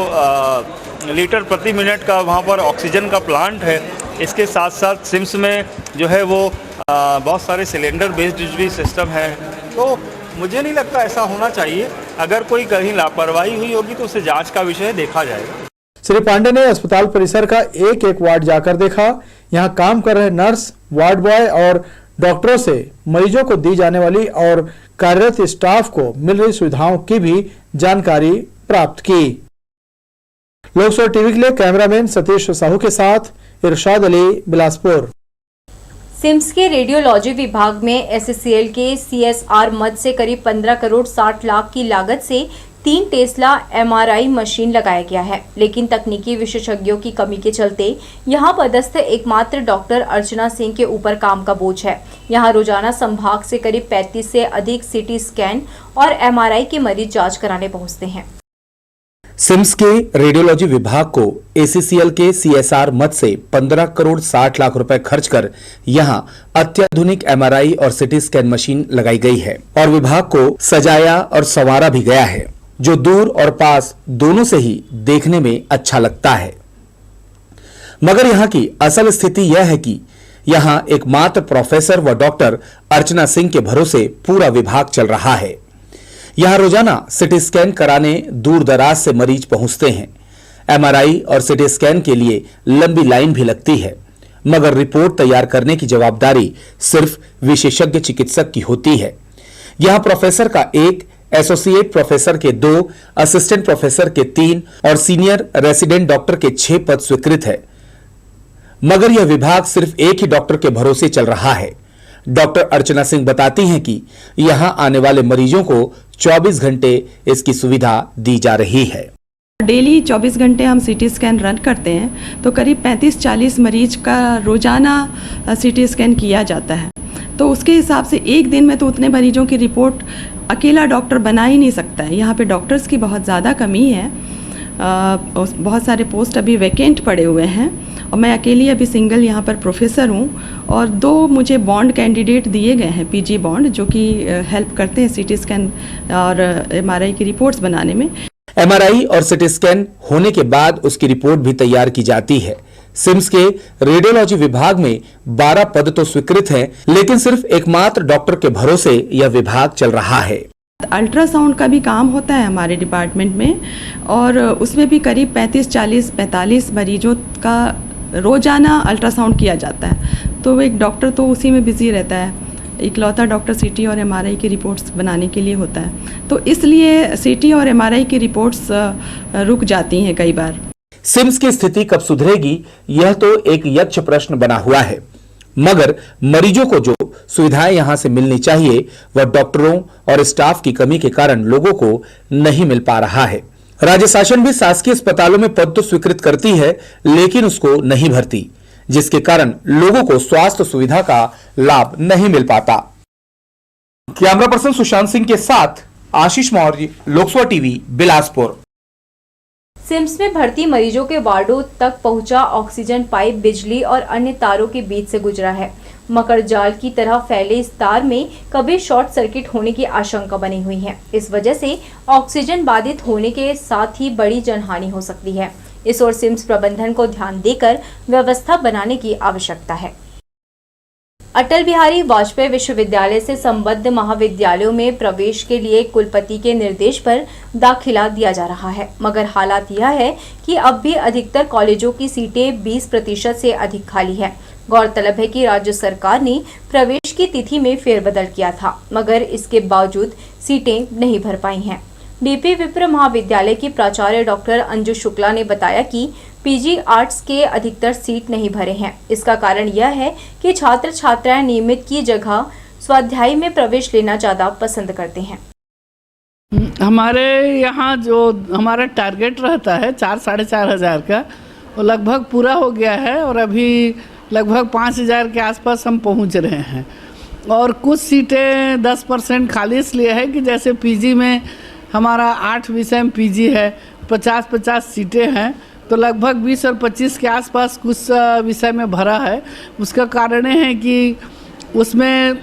लीटर प्रति मिनट का वहाँ पर ऑक्सीजन का प्लांट है। इसके साथ साथ सिम्स में जो है वो बहुत सारे सिलेंडर बेस्ड भी सिस्टम है। तो मुझे नहीं लगता ऐसा होना चाहिए। अगर कोई कहीं लापरवाही हुई होगी तो उसे जांच का विषय देखा जाएगा। श्री पांडे ने अस्पताल परिसर का एक वार्ड जाकर देखा। यहाँ काम कर रहे नर्स, वार्ड बॉय और डॉक्टरों से मरीजों को दी जाने वाली और कार्यरत स्टाफ को मिल रही सुविधाओं की भी जानकारी प्राप्त की। लोकसभा टीवी के लिए कैमरामैन सतीश साहू के साथ इरशाद अली, बिलासपुर। सिम्स के रेडियोलॉजी विभाग में SCL के CSR मद से करीब 15 करोड़ 60 लाख की लागत से 3 टेस्ला MRI मशीन लगाया गया है, लेकिन तकनीकी विशेषज्ञों की कमी के चलते यहां पदस्थ एकमात्र डॉक्टर अर्चना सिंह के ऊपर काम का बोझ है। यहां रोजाना संभाग से करीब 35 से अधिक CT स्कैन और MRI के मरीज जांच कराने पहुंचते हैं। सिम्स के रेडियोलॉजी विभाग को ACCL के CSR मद से 15 करोड़ 60 लाख रुपए खर्च कर यहां अत्याधुनिक MRI और CT स्कैन मशीन लगाई गई है और विभाग को सजाया और संवारा भी गया है, जो दूर और पास दोनों से ही देखने में अच्छा लगता है। मगर यहाँ की असल स्थिति यह है कि यहाँ एकमात्र प्रोफेसर व डॉक्टर अर्चना सिंह के भरोसे पूरा विभाग चल रहा है। यहाँ रोजाना CT स्कैन कराने दूर दराज से मरीज पहुंचते हैं। MRI और CT स्कैन के लिए लंबी लाइन भी लगती है, मगर रिपोर्ट तैयार करने की जवाबदारी सिर्फ विशेषज्ञ चिकित्सक की होती है। यहाँ प्रोफेसर का 1, एसोसिएट प्रोफेसर के 2, असिस्टेंट प्रोफेसर के 3 और सीनियर रेसिडेंट डॉक्टर के 6 पद स्वीकृत है, मगर यह विभाग सिर्फ एक ही डॉक्टर के भरोसे चल रहा है। डॉक्टर अर्चना सिंह बताती हैं कि यहां आने वाले मरीजों को 24 घंटे इसकी सुविधा दी जा रही है। डेली 24 घंटे हम CT स्कैन रन करते हैं, तो करीब 35-40 मरीज का रोजाना CT स्कैन किया जाता है। तो उसके हिसाब से एक दिन में तो उतने मरीजों की रिपोर्ट अकेला डॉक्टर बना ही नहीं सकता है। यहाँ पे डॉक्टर्स की बहुत ज़्यादा कमी है। बहुत सारे पोस्ट अभी वैकेंट पड़े हुए हैं और मैं अकेली अभी सिंगल यहाँ पर प्रोफेसर हूँ और 2 मुझे बॉन्ड कैंडिडेट दिए गए हैं, PG बॉन्ड, जो कि हेल्प करते हैं CT स्कैन और MRI की रिपोर्ट्स बनाने में। MRI और CT स्कैन होने के बाद उसकी रिपोर्ट भी तैयार की जाती है। सिम्स के रेडियोलॉजी विभाग में 12 पद तो स्वीकृत हैं, लेकिन सिर्फ एकमात्र डॉक्टर के भरोसे यह विभाग चल रहा है। अल्ट्रासाउंड का भी काम होता है हमारे डिपार्टमेंट में और उसमें भी करीब 35, 40, 45 मरीजों का रोजाना अल्ट्रासाउंड किया जाता है। तो एक डॉक्टर तो उसी में बिजी रहता है। इकलौता डॉक्टर CT और MRI की रिपोर्ट्स बनाने के लिए होता है, तो इसलिए CT और MRI की रिपोर्ट्स रुक जाती हैं कई बार। सिम्स की स्थिति कब सुधरेगी, यह तो एक यक्ष प्रश्न बना हुआ है, मगर मरीजों को जो सुविधाएं यहां से मिलनी चाहिए वह डॉक्टरों और स्टाफ की कमी के कारण लोगों को नहीं मिल पा रहा है। राज्य शासन भी शासकीय अस्पतालों में पद तो स्वीकृत करती है, लेकिन उसको नहीं भरती, जिसके कारण लोगों को स्वास्थ्य सुविधा का लाभ नहीं मिल पाता। कैमरा पर्सन सुशांत सिंह के साथ आशीष मौर्य, लोकसभा टीवी, बिलासपुर। सिम्स में भर्ती मरीजों के वार्डों तक पहुंचा ऑक्सीजन पाइप बिजली और अन्य तारों के बीच से गुजरा है। मकर जाल की तरह फैले इस तार में कभी शॉर्ट सर्किट होने की आशंका बनी हुई है। इस वजह से ऑक्सीजन बाधित होने के साथ ही बड़ी जनहानि हो सकती है। इस ओर सिम्स प्रबंधन को ध्यान देकर व्यवस्था बनाने की आवश्यकता है। अटल बिहारी वाजपेयी विश्वविद्यालय से संबद्ध महाविद्यालयों में प्रवेश के लिए कुलपति के निर्देश पर दाखिला दिया जा रहा है, मगर हालात यह है कि अब भी अधिकतर कॉलेजों की सीटें 20% से अधिक खाली है। गौरतलब है कि राज्य सरकार ने प्रवेश की तिथि में फेरबदल किया था, मगर इसके बावजूद सीटें नहीं भर पाई हैं। बीपी विप्र महाविद्यालय की प्राचार्य डॉक्टर अंजू शुक्ला ने बताया कि पीजी आर्ट्स के अधिकतर सीट नहीं भरे हैं। इसका कारण यह है कि छात्र छात्राएं नियमित की जगह स्वाध्याय में प्रवेश लेना ज्यादा पसंद करते हैं। हमारे यहाँ जो हमारा टारगेट रहता है 4-4.5 हज़ार का, वो लगभग पूरा हो गया है और अभी लगभग 5,000 के आसपास हम पहुँच रहे हैं। और कुछ सीटें 10% खाली इसलिए है कि जैसे पीजी में हमारा 8 विषय में पीजी है, 50-50 सीटें हैं, तो लगभग 20 और 25 के आसपास कुछ विषय में भरा है। उसका कारण है कि उसमें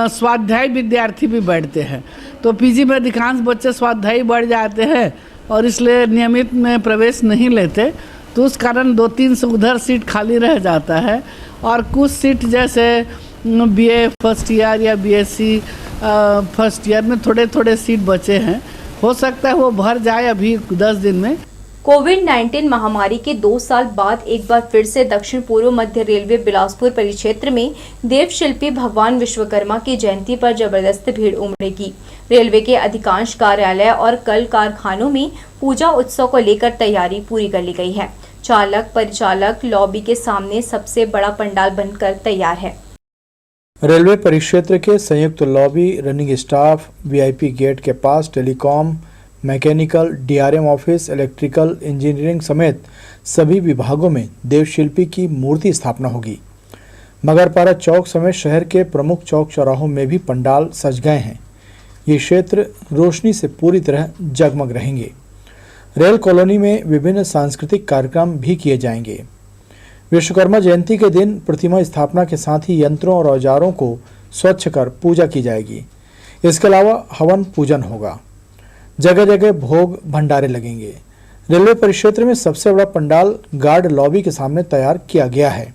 स्वाध्याय विद्यार्थी भी बैठते हैं, तो पीजी में अधिकांश बच्चे स्वाध्यायी बढ़ जाते हैं और इसलिए नियमित में प्रवेश नहीं लेते, तो उस कारण 2-3 से उधर सीट खाली रह जाता है। और कुछ सीट जैसे बीए फर्स्ट ईयर या बीएससी फर्स्ट ईयर में थोड़े थोड़े सीट बचे हैं, हो सकता है वो भर जाए अभी 10 दिन में। कोविड-19 महामारी के 2 साल बाद एक बार फिर से दक्षिण पूर्व मध्य रेलवे बिलासपुर परिक्षेत्र में देवशिल्पी भगवान विश्वकर्मा की जयंती पर जबरदस्त भीड़ उमड़ेगी। रेलवे के अधिकांश कार्यालय और कल कारखानों में पूजा उत्सव को लेकर तैयारी पूरी कर ली गई है। चालक परिचालक लॉबी के सामने सबसे बड़ा पंडाल बनकर तैयार है। रेलवे परिक्षेत्र के संयुक्त lobby, running staff, VIP gate के पास telecom, mechanical, DRM office, electrical, engineering समेत सभी विभागों में देवशिल्पी की मूर्ति स्थापना होगी। मगरपारा चौक समेत शहर के प्रमुख चौक चौराहों में भी पंडाल सज गए हैं। ये क्षेत्र रोशनी से पूरी तरह जगमग रहेंगे। रेल कॉलोनी में विभिन्न सांस्कृतिक कार्यक्रम भी किए जाएंगे। विश्वकर्मा जयंती के दिन प्रतिमा स्थापना के साथ ही यंत्रों और औजारों को स्वच्छ कर पूजा की जाएगी। इसके अलावा हवन पूजन होगा। जगह जगह भोग भंडारे लगेंगे। रेलवे परिक्षेत्र में सबसे बड़ा पंडाल गार्ड लॉबी के सामने तैयार किया गया है।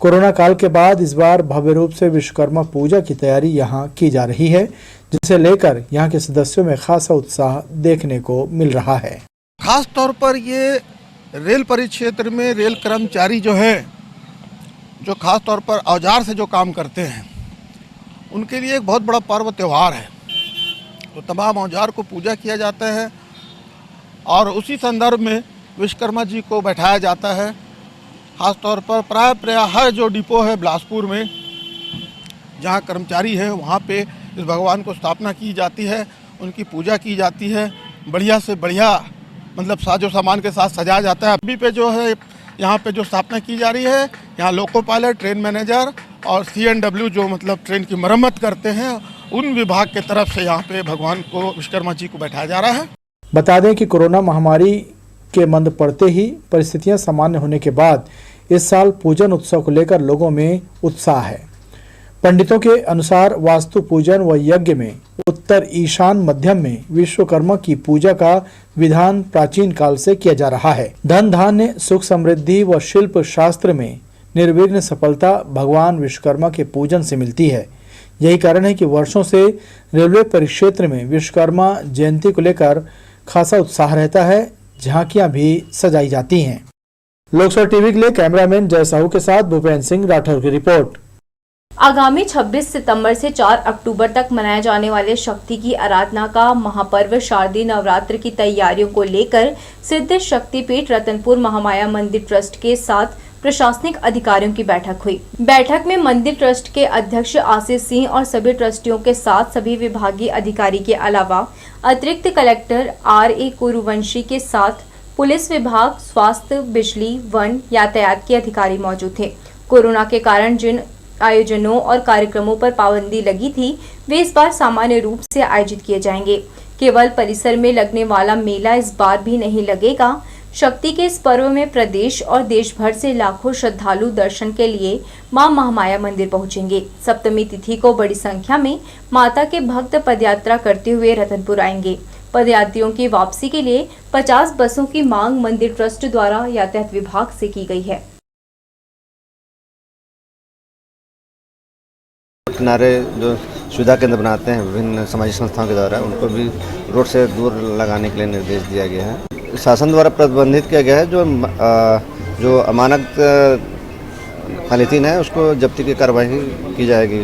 कोरोना काल के बाद इस बार भव्य रूप से विश्वकर्मा पूजा की तैयारी यहां की जा रही है, जिसे लेकर यहां के सदस्यों में खासा उत्साह देखने को मिल रहा है। खास तौर पर ये रेल परिक्षेत्र में रेल कर्मचारी जो है, जो खास तौर पर औजार से जो काम करते हैं, उनके लिए एक बहुत बड़ा पर्व त्यौहार है। तो तमाम औजार को पूजा किया जाता है और उसी संदर्भ में विश्वकर्मा जी को बैठाया जाता है। खास तौर पर प्राय हर जो डिपो है बिलासपुर में, जहाँ कर्मचारी है, वहाँ पे इस भगवान को स्थापना की जाती है, उनकी पूजा की जाती है। बढ़िया से बढ़िया मतलब साजो सामान के साथ सजाया जाता है। अभी पे जो है यहाँ पे जो स्थापना की जा रही है, यहाँ लोको पायलट, ट्रेन मैनेजर और CNW जो मतलब ट्रेन की मरम्मत करते हैं, उन विभाग के तरफ से यहाँ पे भगवान को, विश्वकर्मा जी को बैठाया जा रहा है। बता दें कि कोरोना महामारी के मंद पड़ते ही परिस्थितियां सामान्य होने के बाद इस साल पूजन उत्सव को लेकर लोगों में उत्साह है। पंडितों के अनुसार वास्तु पूजन व यज्ञ में उत्तर ईशान मध्यम में विश्वकर्मा की पूजा का विधान प्राचीन काल से किया जा रहा है। धन धान्य, सुख समृद्धि व शिल्प शास्त्र में निर्विघ्न सफलता भगवान विश्वकर्मा के पूजन से मिलती है। यही कारण है कि वर्षों से रेलवे परिक्षेत्र में विश्वकर्मा जयंती को लेकर खासा उत्साह रहता है। झांकियां भी सजाई जाती हैं। लोकसभा टीवी के लिए कैमरामैन जय साहू के साथ भूपेंद्र सिंह राठौर की रिपोर्ट। आगामी 26 सितंबर से 4 अक्टूबर तक मनाए जाने वाले शक्ति की आराधना का महापर्व शारदीय नवरात्र की तैयारियों को लेकर सिद्ध शक्तिपीठ रतनपुर महामाया मंदिर ट्रस्ट के साथ प्रशासनिक अधिकारियों की बैठक हुई। बैठक में मंदिर ट्रस्ट के अध्यक्ष आशीष सिंह और सभी ट्रस्टियों के साथ सभी विभागीय अधिकारी के अलावा अतिरिक्त कलेक्टर RA कुरुवंशी के साथ पुलिस विभाग, स्वास्थ्य, बिजली, वन, यातायात के अधिकारी मौजूद थे। कोरोना के कारण जिन आयोजनों और कार्यक्रमों पर पाबंदी लगी थी वे इस बार सामान्य रूप से आयोजित किए जाएंगे। केवल परिसर में लगने वाला मेला इस बार भी नहीं लगेगा। शक्ति के इस पर्व में प्रदेश और देश भर से लाखों श्रद्धालु दर्शन के लिए मां महामाया मंदिर पहुंचेंगे। सप्तमी तिथि को बड़ी संख्या में माता के भक्त पदयात्रा करते हुए रतनपुर आएंगे। पदयात्रियों की वापसी के लिए 50 बसों की मांग मंदिर ट्रस्ट द्वारा यातायात विभाग से की गई है। किनारे जो सुविधा केंद्र बनाते हैं विभिन्न सामाजिक संस्थाओं के द्वारा, उनको भी रोड से दूर लगाने के लिए निर्देश दिया गया है। शासन द्वारा प्रतिबंधित किया गया है जो अमानक पॉलीथीन है उसको जब्ती की कार्रवाई की जाएगी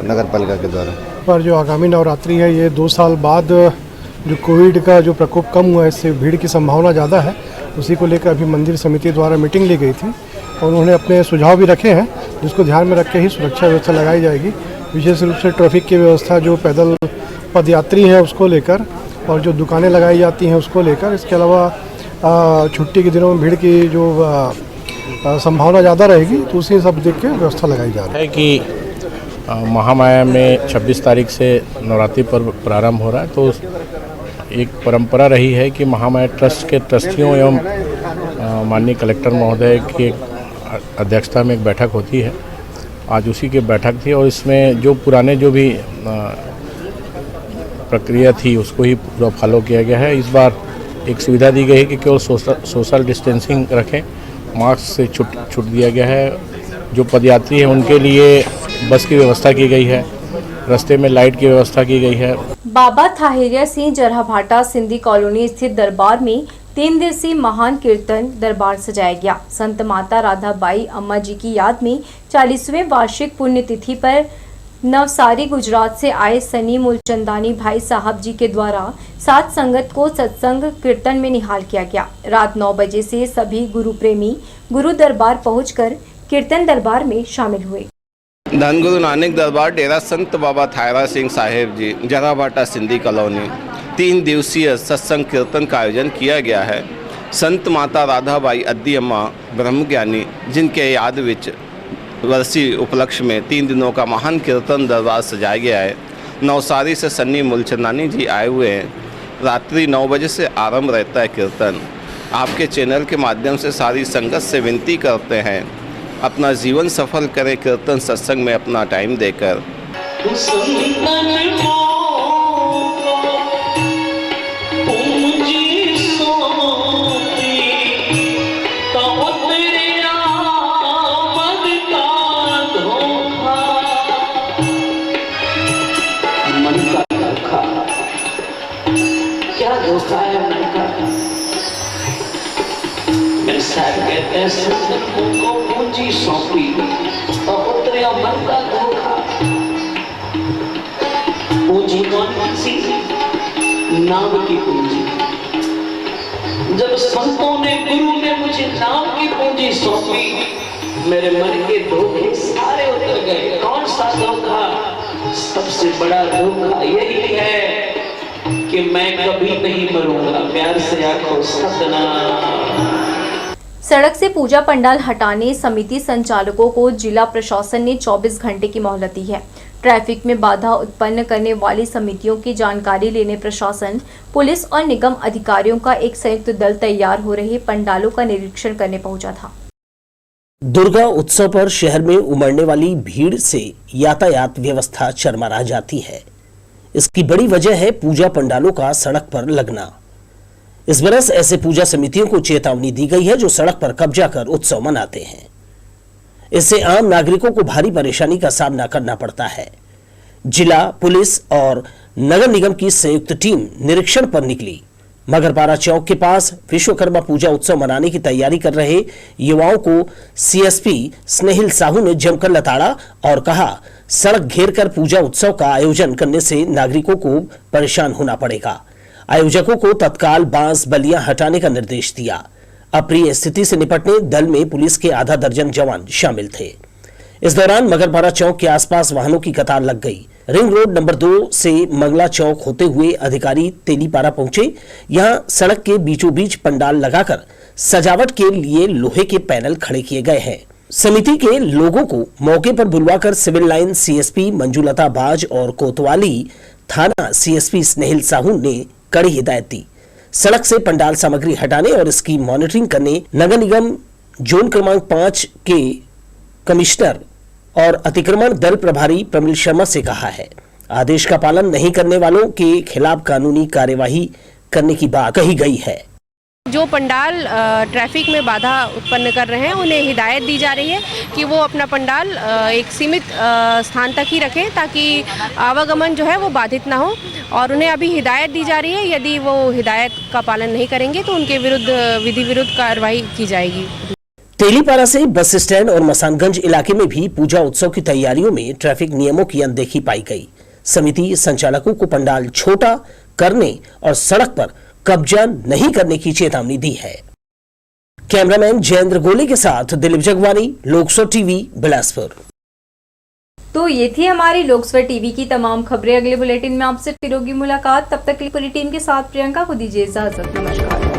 नगर पालिका के द्वारा। पर जो आगामी नवरात्रि है ये 2 साल बाद जो कोविड का जो प्रकोप कम हुआ है इससे भीड़ की संभावना ज़्यादा है, उसी को लेकर अभी मंदिर समिति द्वारा मीटिंग ली गई थी और उन्होंने अपने सुझाव भी रखे हैं जिसको ध्यान में रख के ही सुरक्षा व्यवस्था लगाई जाएगी। विशेष रूप से ट्रैफिक की व्यवस्था, जो पैदल पदयात्री है उसको लेकर और जो दुकानें लगाई जाती हैं उसको लेकर। इसके अलावा छुट्टी के दिनों में भीड़ की जो संभावना ज़्यादा रहेगी तो उसी सब देख के व्यवस्था लगाई जा रही है कि महामाया में 26 तारीख से नवरात्रि पर्व प्रारंभ हो रहा है। तो एक परंपरा रही है कि महामाया ट्रस्ट के ट्रस्टियों एवं माननीय कलेक्टर महोदय की अध्यक्षता में एक बैठक होती है। आज उसी की बैठक थी और इसमें जो पुराने जो भी प्रक्रिया थी उसको ही पूरा फॉलो किया गया है। इस बार एक सुविधा दी गई है कि केवल सोशल डिस्टेंसिंग रखें, मास्क से छूट दिया गया है। जो पदयात्री हैं उनके लिए बस की व्यवस्था की गई है, रास्ते में लाइट की व्यवस्था की गई है। बाबा थाहिरिया सिंह जरहाभाटा सिंधी कॉलोनी स्थित दरबार में 3 दिवसीय महान कीर्तन दरबार सजाया गया। संत माता राधाबाई अम्मा जी की याद में 40वें वार्षिक पुण्यतिथि पर नवसारी गुजरात से आए सनी मूलचंदानी भाई साहब जी के द्वारा सात संगत को सत्संग कीर्तन में निहाल किया गया। रात 9 बजे से सभी गुरु प्रेमी गुरु दरबार पहुंचकर कीर्तन दरबार में शामिल हुए। धन गुरु नानक दरबार डेरा संत बाबा थायरा सिंह साहेब जी जराभाटा सिंधी कॉलोनी 3 दिवसीय सत्संग कीर्तन का आयोजन किया गया है। संत माता राधाबाई अद्दी अम्मा ब्रह्मज्ञानी जिनके याद विच वर्षीय उपलक्ष्य में 3 दिनों का महान कीर्तन दरबार सजाया गया है। नवसारी से सन्नी मूलचंदानी जी आए हुए हैं। रात्रि 9 बजे से आरंभ रहता है कीर्तन। आपके चैनल के माध्यम से सारी संगत से विनती करते हैं अपना जीवन सफल करें कीर्तन सत्संग में अपना टाइम देकर। क्या धोखा है मन का? मेरे साथ कहते हैं संत को पूंजी सौंपी तो उतरे मन का धोखा। पूंजी कौन सी? नाम की पूंजी। जब संतों ने गुरु ने मुझे नाम की पूंजी सौंपी मेरे मन के धोखे सारे उतर गए। कौन सा धोखा? सबसे बड़ा धोखा यही है कि मैं कभी नहीं मरूंगा। प्यार से आंखों सतना। सड़क से पूजा पंडाल हटाने समिति संचालकों को जिला प्रशासन ने 24 घंटे की मोहलत दी है। ट्रैफिक में बाधा उत्पन्न करने वाली समितियों की जानकारी लेने प्रशासन, पुलिस और निगम अधिकारियों का एक संयुक्त दल तैयार हो रहे पंडालों का निरीक्षण करने पहुंचा था। दुर्गा उत्सव पर शहर में उमड़ने वाली भीड़ से यातायात व्यवस्था चरमरा जाती है। इसकी बड़ी वजह है पूजा पंडालों का सड़क पर लगना। इस बरस ऐसे पूजा समितियों को चेतावनी दी गई है जो सड़क पर कब्जा कर उत्सव मनाते हैं। इससे आम नागरिकों को भारी परेशानी का सामना करना पड़ता है। जिला पुलिस और नगर निगम की संयुक्त टीम निरीक्षण पर निकली। मगरपारा चौक के पास विश्वकर्मा पूजा उत्सव मनाने की तैयारी कर रहे युवाओं को सीएसपी स्नेहिल साहू ने जमकर लताड़ा और कहा, सड़क घेर कर पूजा उत्सव का आयोजन करने से नागरिकों को परेशान होना पड़ेगा। आयोजकों को तत्काल बांस बलियां हटाने का निर्देश दिया। अप्रिय स्थिति से निपटने दल में पुलिस के आधा दर्जन जवान शामिल थे। इस दौरान मगरपाड़ा चौक के आसपास वाहनों की कतार लग गई। रिंग रोड नंबर 2 से मंगला चौक होते हुए अधिकारी तेलीपारा पहुंचे। यहां सड़क के बीचों बीच पंडाल लगाकर सजावट के लिए लोहे के पैनल खड़े किए गए हैं। समिति के लोगों को मौके पर बुलवाकर सिविल लाइन सीएसपी मंजुलता बाज और कोतवाली थाना सीएसपी स्नेहिल साहू ने कड़ी हिदायत दी। सड़क से पंडाल सामग्री हटाने और इसकी मॉनिटरिंग करने नगर निगम जोन क्रमांक 5 के कमिश्नर और अतिक्रमण दल प्रभारी प्रमिल शर्मा से कहा है। आदेश का पालन नहीं करने वालों के खिलाफ कानूनी कार्यवाही करने की बात कही गई है। जो पंडाल ट्रैफिक में बाधा उत्पन्न कर रहे हैं उन्हें हिदायत दी जा रही है कि वो अपना पंडाल एक सीमित स्थान तक ही रखें ताकि आवागमन जो है वो बाधित ना हो, और उन्हें अभी हिदायत दी जा रही है यदि वो हिदायत का पालन नहीं करेंगे तो उनके विरुद्ध विधि विरुद्ध कार्रवाई की जाएगी। तेलीपारा से बस स्टैंड और मसानगंज इलाके में भी पूजा उत्सव की तैयारियों में ट्रैफिक नियमों की अनदेखी पाई गई। समिति संचालकों को पंडाल छोटा करने और सड़क पर कब्जा नहीं करने की चेतावनी दी है। कैमरामैन जयेंद्र गोले के साथ दिलीप जगवानी, लोकसभा टीवी, बिलासपुर। तो ये थी हमारी लोकसभा टीवी की तमाम खबरें। अगले बुलेटिन में आपसे फिर होगी मुलाकात। तब तक के लिए पूरी टीम के साथ प्रियंका को दीजिए इजाजत। नमस्कार।